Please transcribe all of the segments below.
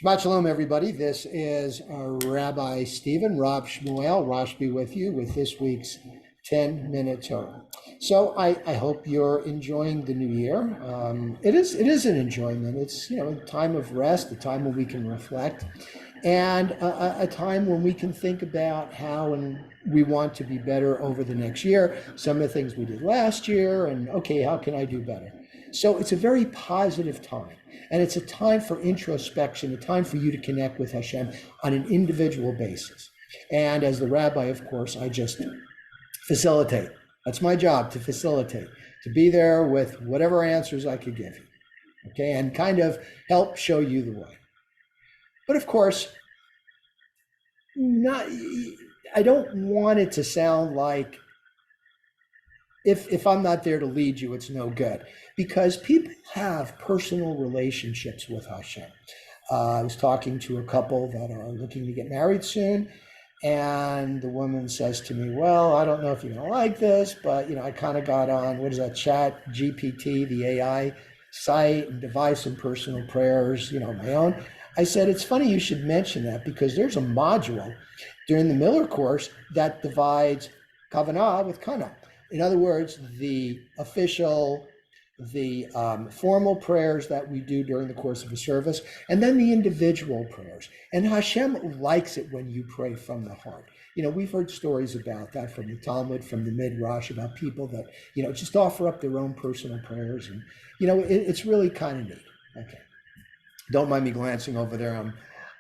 Shabbat Shalom, everybody. This is Rabbi Stephen, Rob Shmuel. Rosh be with you with this week's 10-minute Torah. So I hope you're enjoying the new year. It is an enjoyment. It's a time of rest, a time when we can reflect, and a time when we can think about how and we want to be better over the next year. Some of the things we did last year, and okay, how can I do better? So it's a very positive time. And it's a time for introspection, a time for you to connect with Hashem on an individual basis. And as the rabbi, of course, I just facilitate. That's my job, to facilitate, to be there with whatever answers I could give you, okay, and kind of help show you the way. But of course, I don't want it to sound like if I'm not there to lead you, it's no good, because people have personal relationships with Hashem. I was talking to a couple that are looking to get married soon, and the woman says to me, well, I don't know if you're going to like this, but I kind of got on, what is that, Chat GPT, the AI site, and devised some personal prayers, my own. I said, it's funny you should mention that, because there's a module during the Miller course that divides Kavanah with Kana. In other words, the formal prayers that we do during the course of a service, and then the individual prayers. And Hashem likes it when you pray from the heart. We've heard stories about that from the Talmud, from the Midrash, about people that, just offer up their own personal prayers. And, it's really kind of neat. Okay. Don't mind me glancing over there.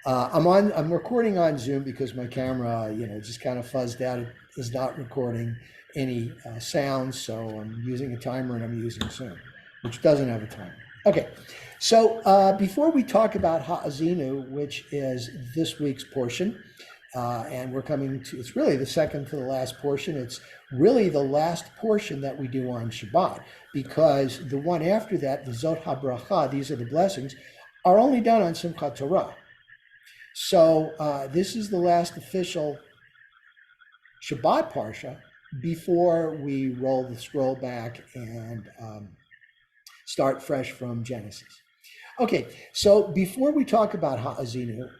I'm recording on Zoom because my camera, just kind of fuzzed out. It is not recording any sound, so I'm using a timer and I'm using Zoom, which doesn't have a timer. Okay, so before we talk about Ha'azinu, which is this week's portion, and we're coming to, it's really the second to the last portion. It's really the last portion that we do on Shabbat, because the one after that, the Zot HaBracha, these are the blessings, are only done on Simchat Torah. So this is the last official Shabbat Parsha before we roll the scroll back and start fresh from Genesis. Okay, so before we talk about Ha'azinu,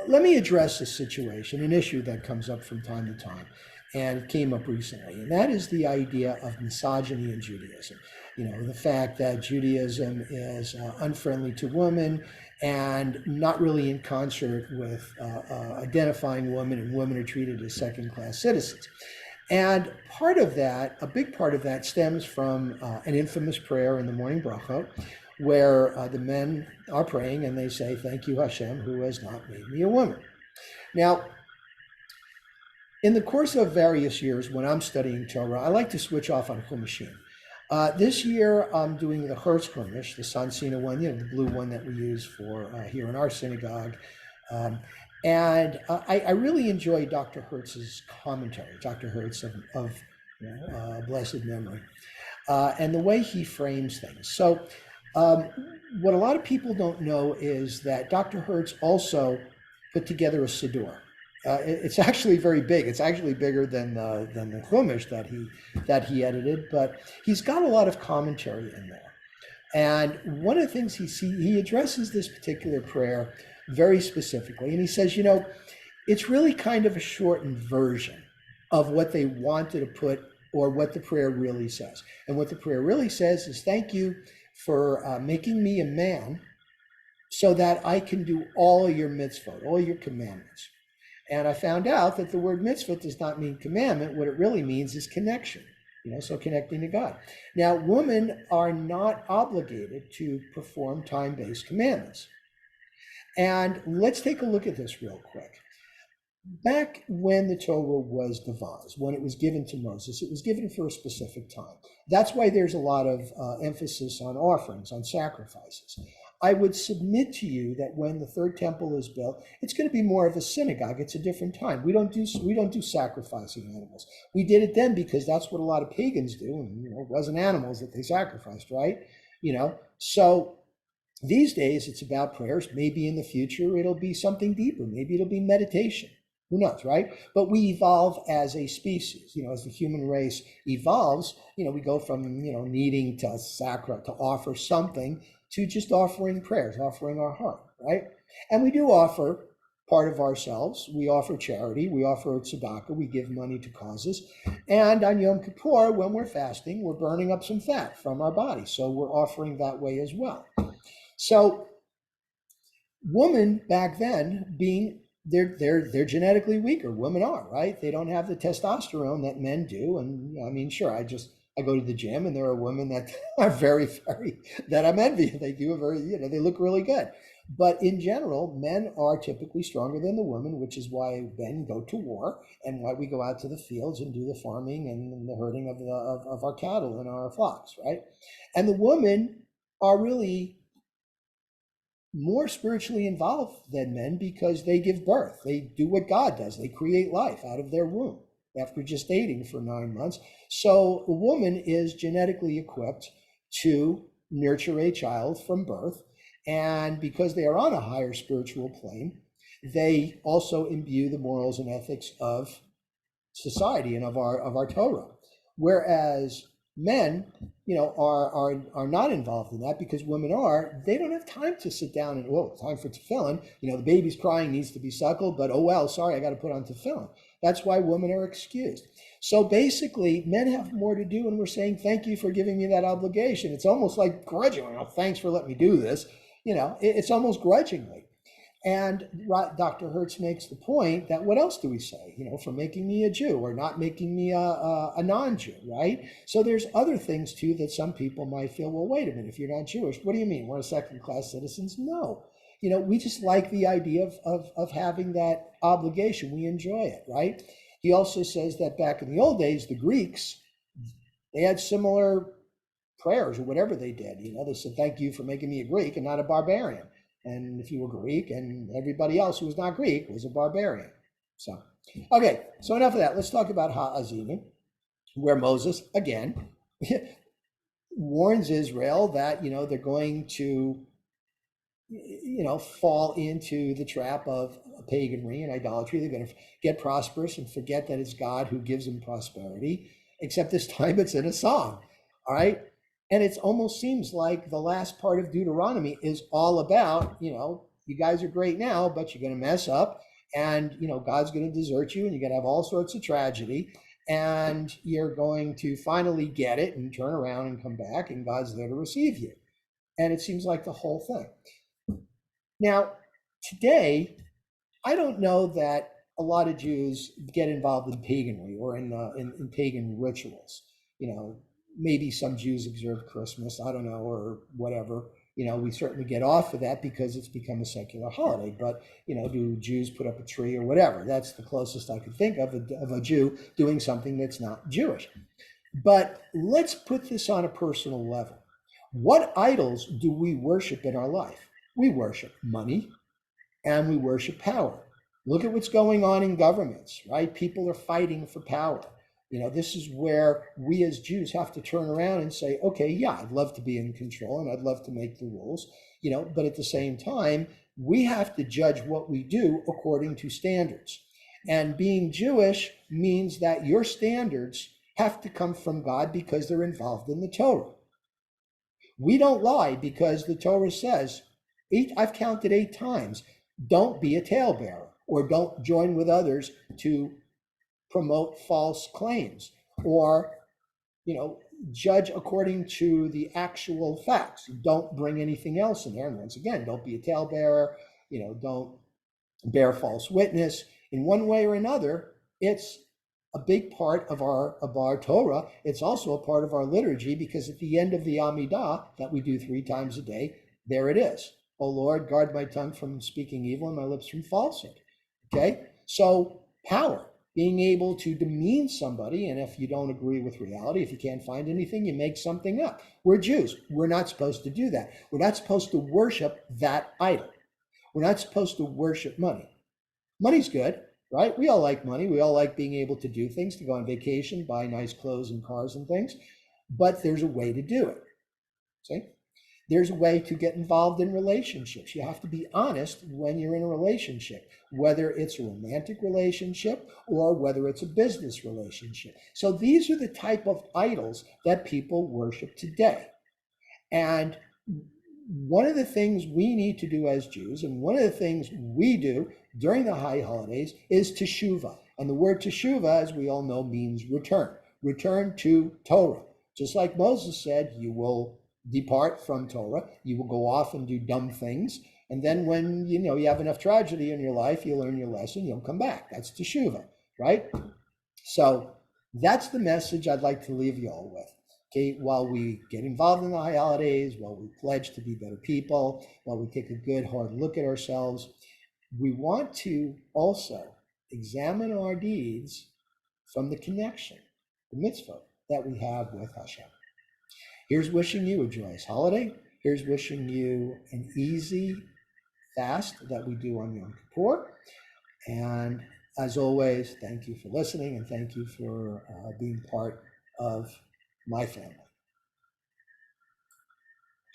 let me address a situation, an issue that comes up from time to time, and it came up recently, and that is the idea of misogyny in Judaism. The fact that Judaism is unfriendly to women and not really in concert with identifying women, and women are treated as second-class citizens. And part of that, a big part of that, stems from an infamous prayer in the morning bracha, where the men are praying and they say, thank you, Hashem, who has not made me a woman. Now, in the course of various years, when I'm studying Torah, I like to switch off on Chumashim. This year, I'm doing the Hertz Chumash, the Sansina one, the blue one that we use for here in our synagogue. And I really enjoy Dr. Hertz's commentary, Dr. Hertz of blessed memory, and the way he frames things. So what a lot of people don't know is that Dr. Hertz also put together a Siddur. It's actually very big. It's actually bigger than the Chumash that he edited, but he's got a lot of commentary in there. And one of the things he addresses this particular prayer very specifically, and he says, it's really kind of a shortened version of what they wanted to put, or what the prayer really says. And what the prayer really says is, thank you for making me a man so that I can do all your mitzvot, all your commandments. And I found out that the word mitzvah does not mean commandment. What it really means is connection, so connecting to God. Now, women are not obligated to perform time-based commandments. And let's take a look at this real quick. Back when the Torah was devised, when it was given to Moses, it was given for a specific time. That's why there's a lot of emphasis on offerings, on sacrifices. I would submit to you that when the third temple is built, it's going to be more of a synagogue. It's a different time. We don't do sacrificing animals. We did it then because that's what a lot of pagans do, and it wasn't animals that they sacrificed, right? So these days it's about prayers. Maybe in the future it'll be something deeper. Maybe it'll be meditation. Who knows, right? But we evolve as a species, as the human race evolves, we go from, needing to offer something to just offering prayers, offering our heart, right? And we do offer part of ourselves. We offer charity, we offer tzedakah, we give money to causes. And on Yom Kippur, when we're fasting, we're burning up some fat from our body. So we're offering that way as well. So women back then being, they're genetically weaker. Women are, right? They don't have the testosterone that men do. And I mean, sure, I go to the gym and there are women that are very, that I'm envious. They do a very, they look really good. But in general, men are typically stronger than the women, which is why men go to war and why we go out to the fields and do the farming and the herding of our cattle and our flocks, right? And the women are really more spiritually involved than men because they give birth. They do what God does. They create life out of their womb after gestating for 9 months. So a woman is genetically equipped to nurture a child from birth. And because they are on a higher spiritual plane, they also imbue the morals and ethics of society and of our Torah. Whereas men, are not involved in that because women are. They don't have time to sit down and, time for tefillin. The baby's crying, needs to be suckled, but sorry, I got to put on tefillin. That's why women are excused. So basically, men have more to do, and we're saying, thank you for giving me that obligation. It's almost like grudgingly. Thanks for letting me do this. It's almost grudgingly. And Dr. Hertz makes the point that what else do we say, for making me a Jew or not making me a non-Jew, right? So there's other things too that some people might feel, well, wait a minute, if you're not Jewish, what do you mean? We're second-class citizens? No. We just like the idea of having that obligation. We enjoy it, right? He also says that back in the old days, the Greeks, they had similar prayers or whatever they did. They said, thank you for making me a Greek and not a barbarian. And if you were Greek, and everybody else who was not Greek was a barbarian. So, okay, so enough of that. Let's talk about Ha'azinu, where Moses, again, warns Israel that, they're going to, fall into the trap of paganry and idolatry. They're going to get prosperous and forget that it's God who gives them prosperity, except this time it's in a song, all right? And it almost seems like the last part of Deuteronomy is all about, you guys are great now, but you're going to mess up and, God's going to desert you and you're going to have all sorts of tragedy and you're going to finally get it and turn around and come back and God's there to receive you. And it seems like the whole thing. Now, today, I don't know that a lot of Jews get involved in paganry or in pagan rituals. Maybe some Jews observe Christmas, I don't know, or whatever. We certainly get off of that because it's become a secular holiday. But, do Jews put up a tree or whatever? That's the closest I could think of a Jew doing something that's not Jewish. But let's put this on a personal level. What idols do we worship in our life? We worship money and we worship power. Look at what's going on in governments, right? People are fighting for power. This is where we as Jews have to turn around and say, okay, yeah, I'd love to be in control and I'd love to make the rules, but at the same time, we have to judge what we do according to standards. And being Jewish means that your standards have to come from God because they're involved in the Torah. We don't lie because the Torah says, I've counted 8 times, don't be a talebearer or don't join with others to promote false claims or, judge according to the actual facts. Don't bring anything else in there. And once again, don't be a talebearer, don't bear false witness. In one way or another, it's a big part of our Torah. It's also a part of our liturgy because at the end of the Amidah that we do 3 times a day, there it is. O Lord, guard my tongue from speaking evil and my lips from falsehood. Okay? So power, being able to demean somebody, and if you don't agree with reality, if you can't find anything, you make something up. We're Jews. We're not supposed to do that. We're not supposed to worship that idol. We're not supposed to worship money. Money's good, right? We all like money. We all like being able to do things, to go on vacation, buy nice clothes and cars and things, but there's a way to do it. See? There's a way to get involved in relationships. You have to be honest when you're in a relationship, whether it's a romantic relationship or whether it's a business relationship. So these are the type of idols that people worship today. And one of the things we need to do as Jews, and one of the things we do during the high holidays, is teshuvah. And the word teshuvah, as we all know, means return to Torah. Just like Moses said, you will depart from Torah, you will go off and do dumb things, and then when you have enough tragedy in your life, you'll learn your lesson, you'll come back. That's teshuvah, right? So that's the message I'd like to leave you all with. Okay, while we get involved in the high holidays, while we pledge to be better people, while we take a good hard look at ourselves, we want to also examine our deeds from the connection, the mitzvah that we have with Hashem. Here's wishing you a joyous holiday. Here's wishing you an easy fast that we do on Yom Kippur. And as always, thank you for listening, and thank you for being part of my family.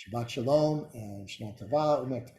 Shabbat Shalom and Shana Tova U'Mekta.